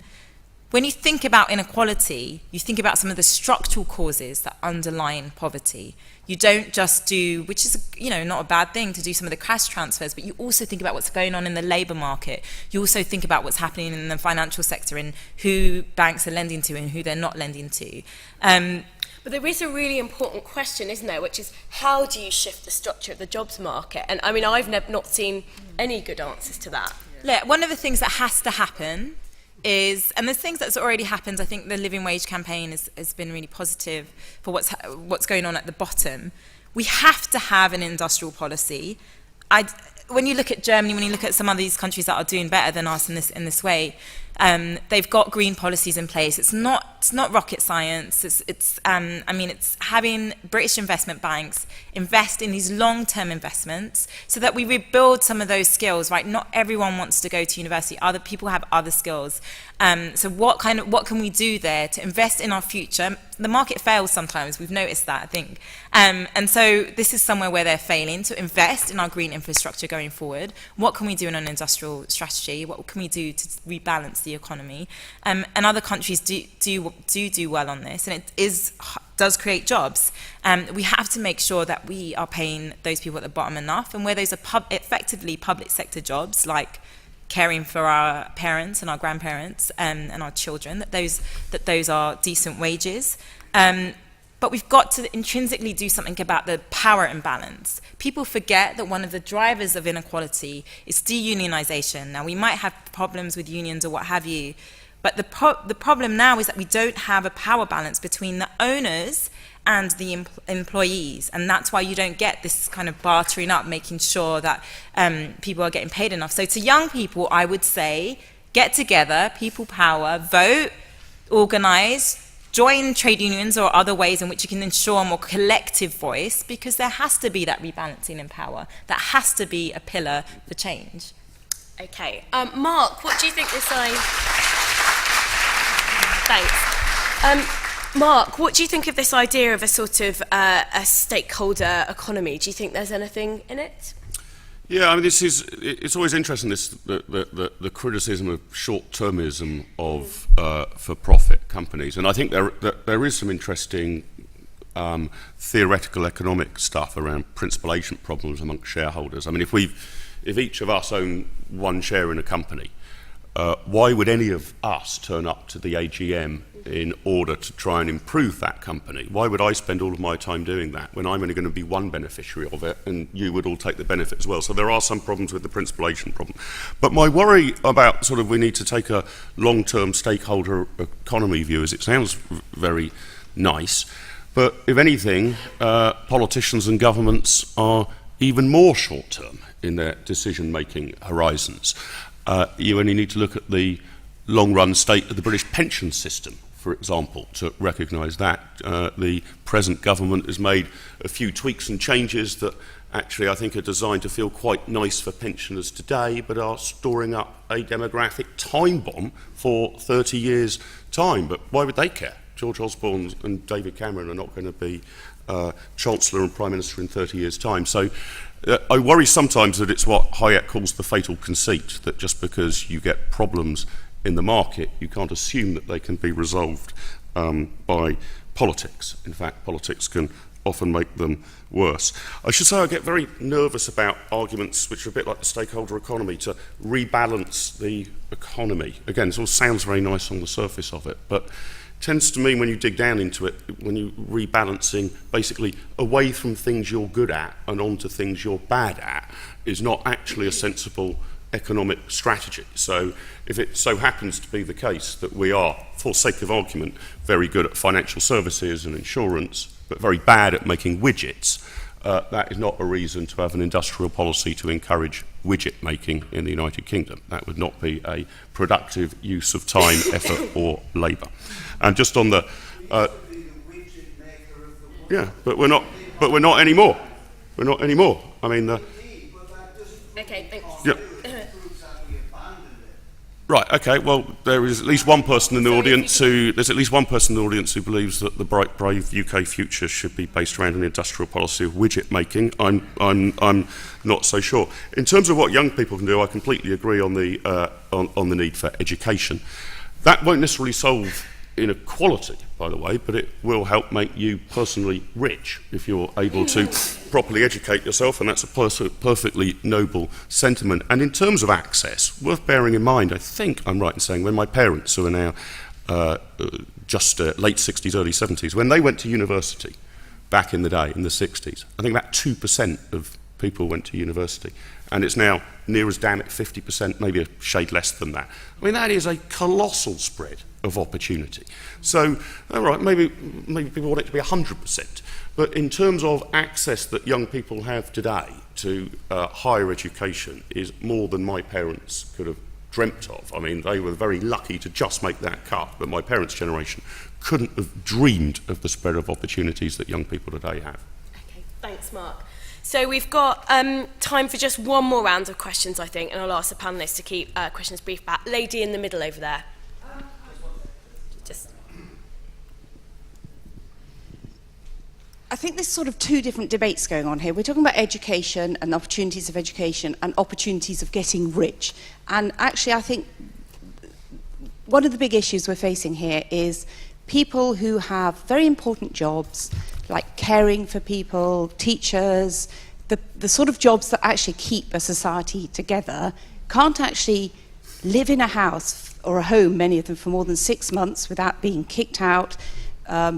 When you think about inequality, you think about some of the structural causes that underline poverty. You don't just do, which is not a bad thing, to do some of the cash transfers, but you also think about what's going on in the labour market. You also think about what's happening in the financial sector and who banks are lending to and who they're not lending to. But there is a really important question, isn't there, which is how do you shift the structure of the jobs market? And I've not seen any good answers to that. Look, one of the things that has to happen is, and there's things that's already happened. I think the living wage campaign has been really positive for what's going on at the bottom. We have to have an industrial policy. When you look at Germany, when you look at some of these countries that are doing better than us in this way, they've got green policies in place. It's not rocket science. It's having British investment banks invest in these long-term investments so that we rebuild some of those skills. Right? Not everyone wants to go to university. Other people have other skills. So what can we do there to invest in our future? The market fails sometimes. We've noticed that, I think. And so this is somewhere where they're failing to invest in our green infrastructure going forward. What can we do in an industrial strategy? What can we do to rebalance the economy? And other countries do well on this, and it does create jobs. We have to make sure that we are paying those people at the bottom enough, and where those are effectively public sector jobs, like caring for our parents and our grandparents and our children, that those are decent wages. But we've got to intrinsically do something about the power imbalance. People forget that one of the drivers of inequality is deunionization. Now, we might have problems with unions or what have you, but the problem now is that we don't have a power balance between the owners and the employees, and that's why you don't get this kind of bartering up, making sure that people are getting paid enough. So to young people, I would say, get together, people power, vote, organise, join trade unions or other ways in which you can ensure a more collective voice, because there has to be that rebalancing in power. That has to be a pillar for change. Okay. Mark, what do you think this Thanks. Mark, what do you think of this idea of a sort of a stakeholder economy? Do you think there's anything in it? Yeah, it's always interesting, the criticism of short-termism of for-profit companies, and I think there is some interesting theoretical economic stuff around principal agent problems amongst shareholders. If each of us own one share in a company, why would any of us turn up to the AGM in order to try and improve that company? Why would I spend all of my time doing that when I'm only going to be one beneficiary of it and you would all take the benefit as well? So there are some problems with the principal agent problem. But my worry about we need to take a long-term stakeholder economy view, as it sounds very nice, But if anything, politicians and governments are even more short-term in their decision-making horizons. You only need to look at the long-run state of the British pension system, for example, to recognise that. The present government has made a few tweaks and changes that actually I think are designed to feel quite nice for pensioners today, but are storing up a demographic time bomb for 30 years' time. But why would they care? George Osborne and David Cameron are not going to be Chancellor and Prime Minister in 30 years' time. So I worry sometimes that it's what Hayek calls the fatal conceit, that just because you get problems in the market, you can't assume that they can be resolved by politics. In fact, politics can often make them worse. I should say I get very nervous about arguments which are a bit like the stakeholder economy, to rebalance the economy. Again, it all sounds very nice on the surface of it, but tends to mean when you dig down into it, when you're rebalancing basically away from things you're good at and onto things you're bad at, is not actually a sensible economic strategy. So if it so happens to be the case that we are, for sake of argument, very good at financial services and insurance, but very bad at making widgets, that is not a reason to have an industrial policy to encourage widget making in the United Kingdom. That would not be a productive use of time, effort or labour. And just on the yeah, but we're not anymore. We're not anymore. I mean Okay, thanks. yeah. Right. Okay. Well, there is at least one person in the audience who believes that the bright, brave UK future should be based around an industrial policy of widget making. I'm not so sure. In terms of what young people can do, I completely agree on the need for education. That won't necessarily solve inequality, by the way, but it will help make you personally rich if you're able to properly educate yourself, and that's a perfectly noble sentiment. And in terms of access, worth bearing in mind, I think I'm right in saying, when my parents, who are now just late 60s, early 70s, when they went to university back in the day, in the 60s, I think about 2% of people went to university, and it's now near as damn it 50%, maybe a shade less than that. I mean, that is a colossal spread of opportunity. So, all right, maybe people want it to be 100%, but in terms of access that young people have today to higher education is more than my parents could have dreamt of. I mean, they were very lucky to just make that cut, but my parents' generation couldn't have dreamed of the spread of opportunities that young people today have. Okay, thanks, Mark. So we've got time for just one more round of questions, I think, and I'll ask the panellists to keep questions brief back. Lady in the middle over there. I think there's sort of two different debates going on here. We're talking about education and opportunities of education and opportunities of getting rich. And actually, I think one of the big issues we're facing here is people who have very important jobs, like caring for people, teachers, the sort of jobs that actually keep a society together, can't actually live in a house or a home, many of them, for more than 6 months without being kicked out,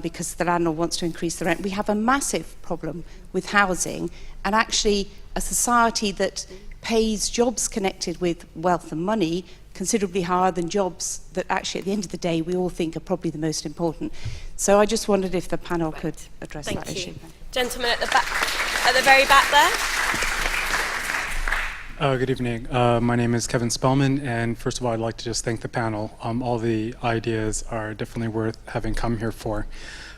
because the landlord wants to increase the rent. We have a massive problem with housing, and actually a society that pays jobs connected with wealth and money considerably higher than jobs that actually at the end of the day we all think are probably the most important. So I just wondered if the panel could address that issue. Gentleman at the back, at the very back there. Good evening. My name is Kevin Spellman, and first of all, I'd like to just thank the panel. All the ideas are definitely worth having come here for.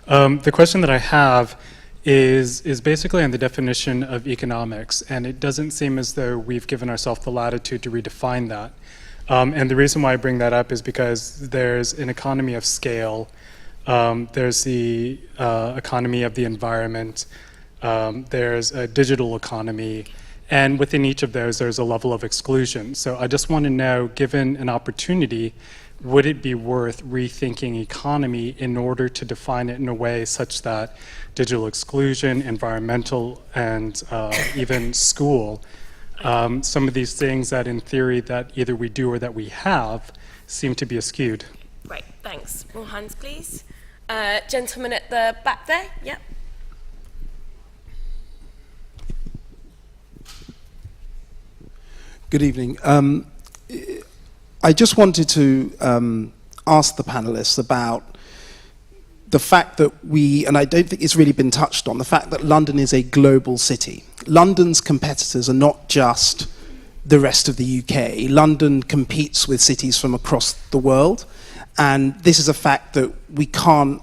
The question that I have is basically on the definition of economics, and it doesn't seem as though we've given ourselves the latitude to redefine that. And the reason why I bring that up is because there's an economy of scale, there's the economy of the environment, there's a digital economy, and within each of those, there's a level of exclusion. So I just want to know, given an opportunity, would it be worth rethinking economy in order to define it in a way such that digital exclusion, environmental, and even school, some of these things that in theory that either we do or that we have seem to be askewed. Great, thanks. More hands, please. Gentleman at the back there, yep. Good evening. I just wanted to ask the panelists about the fact that and I don't think it's really been touched on, the fact that London is a global city. London's competitors are not just the rest of the UK. London competes with cities from across the world, and this is a fact that we can't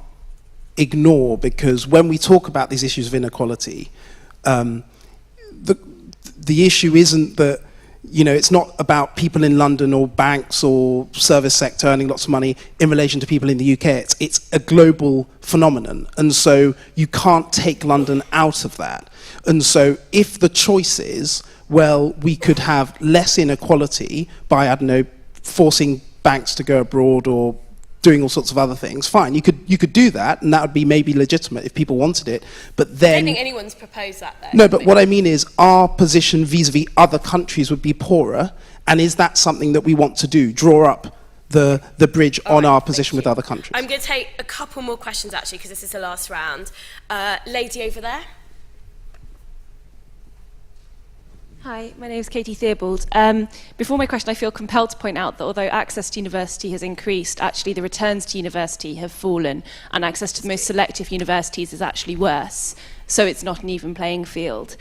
ignore, because when we talk about these issues of inequality, the issue isn't that, it's not about people in London or banks or service sector earning lots of money in relation to people in the UK. It's a global phenomenon, and so you can't take London out of that. And so if the choice is, well, we could have less inequality by, I don't know, forcing banks to go abroad or doing all sorts of other things, fine, you could do that, and that would be maybe legitimate if people wanted it, but then... I don't think anyone's proposed that, though. No, but what I mean is, our position vis-a-vis other countries would be poorer, and is that something that we want to do, draw up the bridge on our position with other countries? I'm going to take a couple more questions, actually, because this is the last round. Lady over there. Hi, my name is Katie Theobald. Before my question, I feel compelled to point out that although access to university has increased, actually the returns to university have fallen, and access to the most selective universities is actually worse. So it's not an even playing field.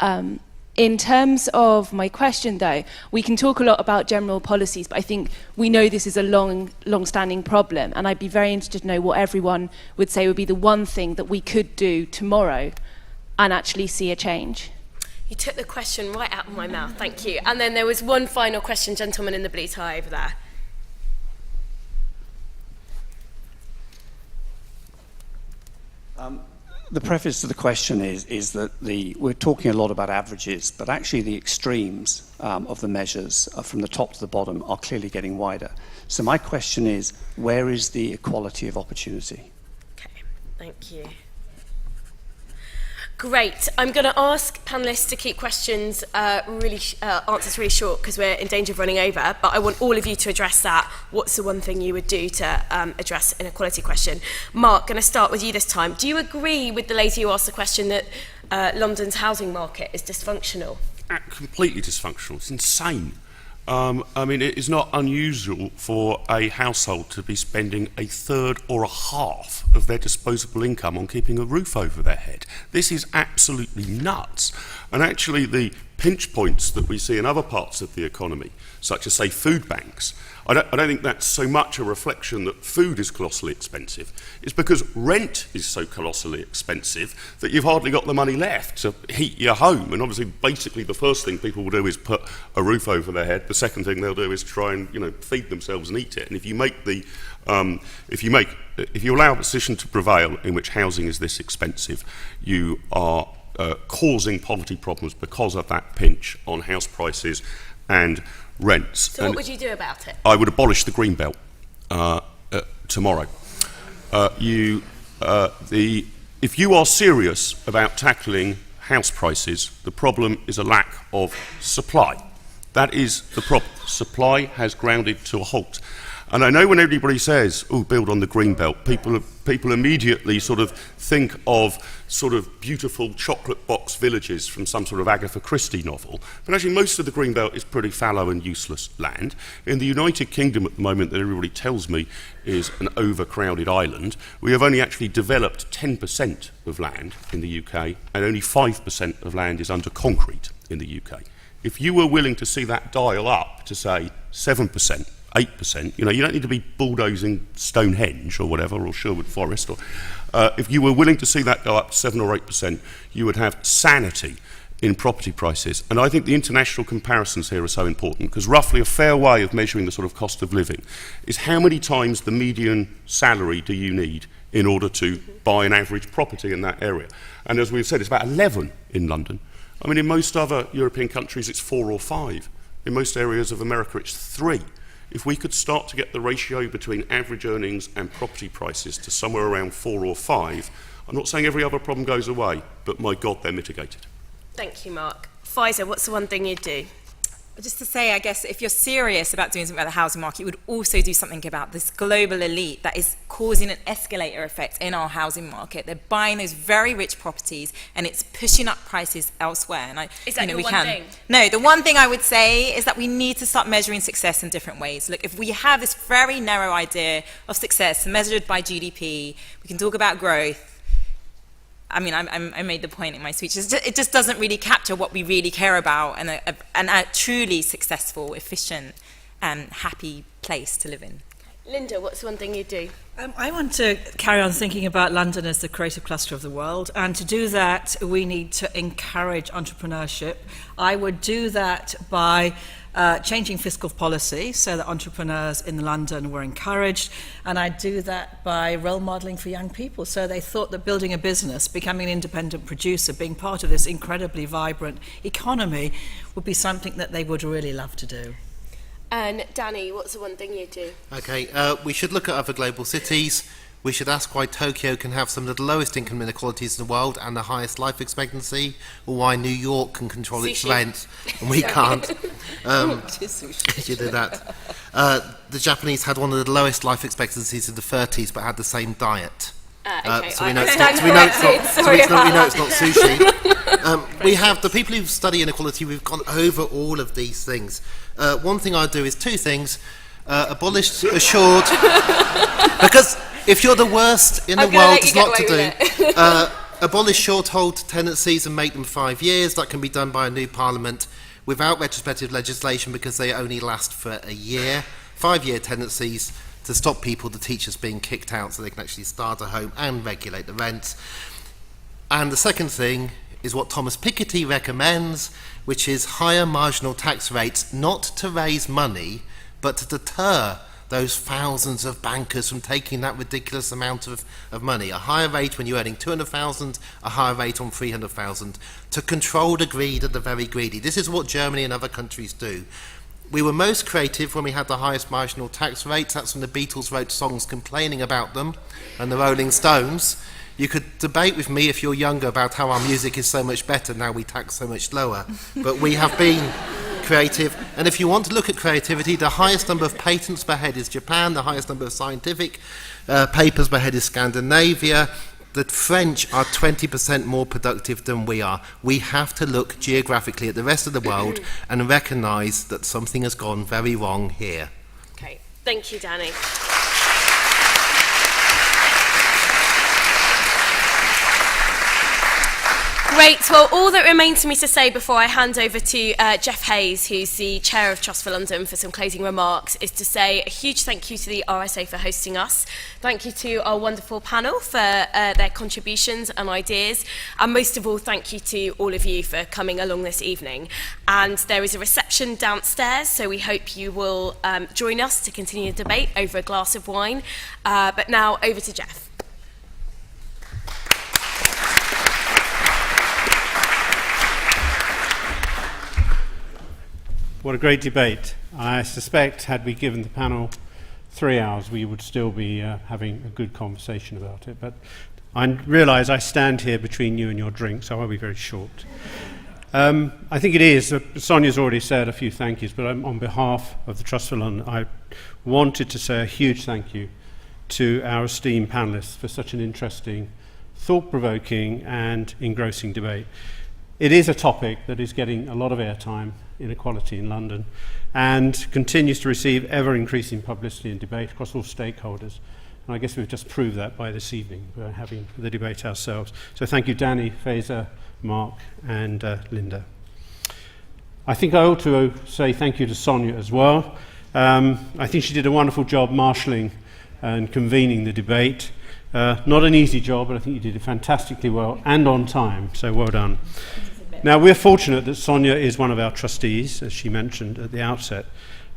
In terms of my question, though, we can talk a lot about general policies, but I think we know this is a long-standing problem, and I'd be very interested to know what everyone would say would be the one thing that we could do tomorrow and actually see a change. You took the question right out of my mouth, thank you. And then there was one final question, gentleman in the blue tie over there. The preface to the question is that we're talking a lot about averages, but actually the extremes of the measures from the top to the bottom are clearly getting wider. So my question is, where is the equality of opportunity? Okay, thank you. Great. I'm going to ask panellists to keep questions answers really short, because we're in danger of running over, but I want all of you to address that. What's the one thing you would do to address an inequality question? Mark, going to start with you this time. Do you agree with the lady who asked the question that London's housing market is dysfunctional? Completely dysfunctional. It's insane. I mean, it is not unusual for a household to be spending a third or a half of their disposable income on keeping a roof over their head. This is absolutely nuts. And actually, the pinch points that we see in other parts of the economy, such as, say, food banks, I don't think that's so much a reflection that food is colossally expensive. It's because rent is so colossally expensive that you've hardly got the money left to heat your home. And obviously, basically, the first thing people will do is put a roof over their head. The second thing they'll do is try and, feed themselves and eat it. And if you allow a position to prevail in which housing is this expensive, you are causing poverty problems because of that pinch on house prices and rents. So what would you do about it? I would abolish the green belt tomorrow. If you are serious about tackling house prices, the problem is a lack of supply. That is the problem. Supply has grounded to a halt. And I know when everybody says, oh, build on the green belt, people immediately sort of think of sort of beautiful chocolate box villages from some sort of Agatha Christie novel. But actually most of the green belt is pretty fallow and useless land. In the United Kingdom at the moment, that everybody tells me is an overcrowded island, we have only actually developed 10% of land in the UK, and only 5% of land is under concrete in the UK. If you were willing to see that dial up to, say, 7%, 8%, you don't need to be bulldozing Stonehenge or whatever, or Sherwood Forest, or if you were willing to see that go up 7 or 8%, you would have sanity in property prices. And I think the international comparisons here are so important, because roughly a fair way of measuring the sort of cost of living is how many times the median salary do you need in order to buy an average property in that area. And as we've said, it's about 11 in London. I mean, in most other European countries, it's 4 or 5. In most areas of America, it's 3. If we could start to get the ratio between average earnings and property prices to somewhere around 4 or 5, I'm not saying every other problem goes away, but my God, they're mitigated. Thank you, Mark. Faiza, what's the one thing you'd do? Just to say, I guess, if you're serious about doing something about the housing market, you would also do something about this global elite that is causing an escalator effect in our housing market. They're buying those very rich properties, and it's pushing up prices elsewhere. And Is that your one thing? No, the one thing I would say is that we need to start measuring success in different ways. Look, if we have this very narrow idea of success measured by GDP, we can talk about growth. I mean, I made the point in my speech. It just doesn't really capture what we really care about and a truly successful, efficient, and happy place to live in. Lynda, what's the one thing you do? I want to carry on thinking about London as the creative cluster of the world, and to do that, we need to encourage entrepreneurship. I would do that by changing fiscal policy so that entrepreneurs in London were encouraged, and I'd do that by role modelling for young people so they thought that building a business, becoming an independent producer, being part of this incredibly vibrant economy would be something that they would really love to do. And Danny, what's the one thing you do? Okay, we should look at other global cities. We should ask why Tokyo can have some of the lowest income inequalities in the world and the highest life expectancy, or why New York can control its rent and we can't. You did that. The Japanese had one of the lowest life expectancies in the 30s, but had the same diet. Okay. So we know it's not sushi. We have the people who study inequality. We've gone over all of these things. One thing I'd do is two things: abolish assured, because if you're the worst in the world, there's a lot to do. Abolish short-hold tenancies and make them 5 years. That can be done by a new parliament without retrospective legislation, because they only last for a year. 5-year tenancies to stop people, the teachers, being kicked out so they can actually start a home and regulate the rents. And the second thing is what Thomas Piketty recommends, which is higher marginal tax rates, not to raise money, but to deter those thousands of bankers from taking that ridiculous amount of money. A higher rate when you're earning 200,000, a higher rate on 300,000, to control the greed of the very greedy. This is what Germany and other countries do. We were most creative when we had the highest marginal tax rates. That's when the Beatles wrote songs complaining about them, and the Rolling Stones. You could debate with me if you're younger about how our music is so much better now we tax so much lower. But we have been creative. And if you want to look at creativity, the highest number of patents per head is Japan, the highest number of scientific papers per head is Scandinavia. The French are 20% more productive than we are. We have to look geographically at the rest of the world and recognise that something has gone very wrong here. Okay, thank you, Danny. Great. Well, all that remains for me to say before I hand over to Jeff Hayes, who's the chair of Trust for London, for some closing remarks, is to say a huge thank you to the RSA for hosting us. Thank you to our wonderful panel for their contributions and ideas. And most of all, thank you to all of you for coming along this evening. And there is a reception downstairs, so we hope you will join us to continue the debate over a glass of wine. But now, over to Jeff. What a great debate. I suspect had we given the panel 3 hours, we would still be having a good conversation about it. But I realise I stand here between you and your drink, so I'll be very short. I think it is. Sonia's already said a few thank yous, but on behalf of the Trust for London, I wanted to say a huge thank you to our esteemed panellists for such an interesting, thought-provoking and engrossing debate. It is a topic that is getting a lot of airtime, inequality in London, and continues to receive ever-increasing publicity and debate across all stakeholders. And I guess we've just proved that by this evening, by having the debate ourselves. So thank you, Danny, Faiza, Mark, and Lynda. I think I ought to say thank you to Sonia as well. I think she did a wonderful job marshalling and convening the debate. Not an easy job, but I think you did it fantastically well and on time, so well done. Now, we're fortunate that Sonia is one of our trustees, as she mentioned at the outset,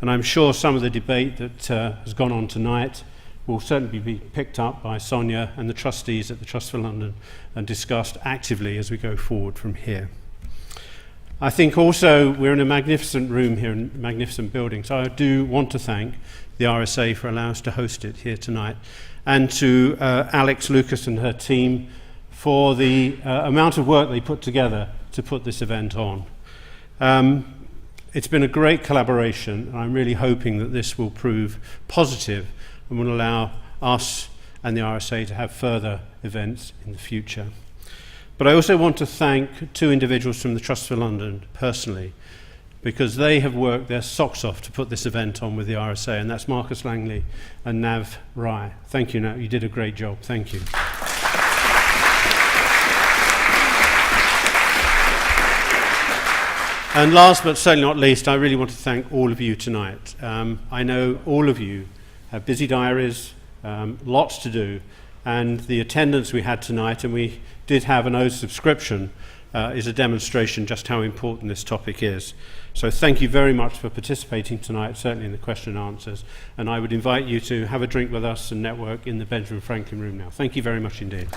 and I'm sure some of the debate that has gone on tonight will certainly be picked up by Sonia and the trustees at the Trust for London and discussed actively as we go forward from here. I think also we're in a magnificent room here, in a magnificent building, so I do want to thank the RSA for allowing us to host it here tonight, and to Alex Lucas and her team for the amount of work they put together to put this event on. it's been a great collaboration, and I'm really hoping that this will prove positive and will allow us and the RSA to have further events in the future. But I also want to thank two individuals from the Trust for London personally, because they have worked their socks off to put this event on with the RSA, and that's Marcus Langley and Nav Rai. Thank you, Nav. You did a great job. Thank you. And last but certainly not least, I really want to thank all of you tonight. I know all of you have busy diaries, lots to do, and the attendance we had tonight, and we did have an owed subscription, is a demonstration just how important this topic is. So thank you very much for participating tonight, certainly in the question and answers, and I would invite you to have a drink with us and network in the Benjamin Franklin room now. Thank you very much indeed.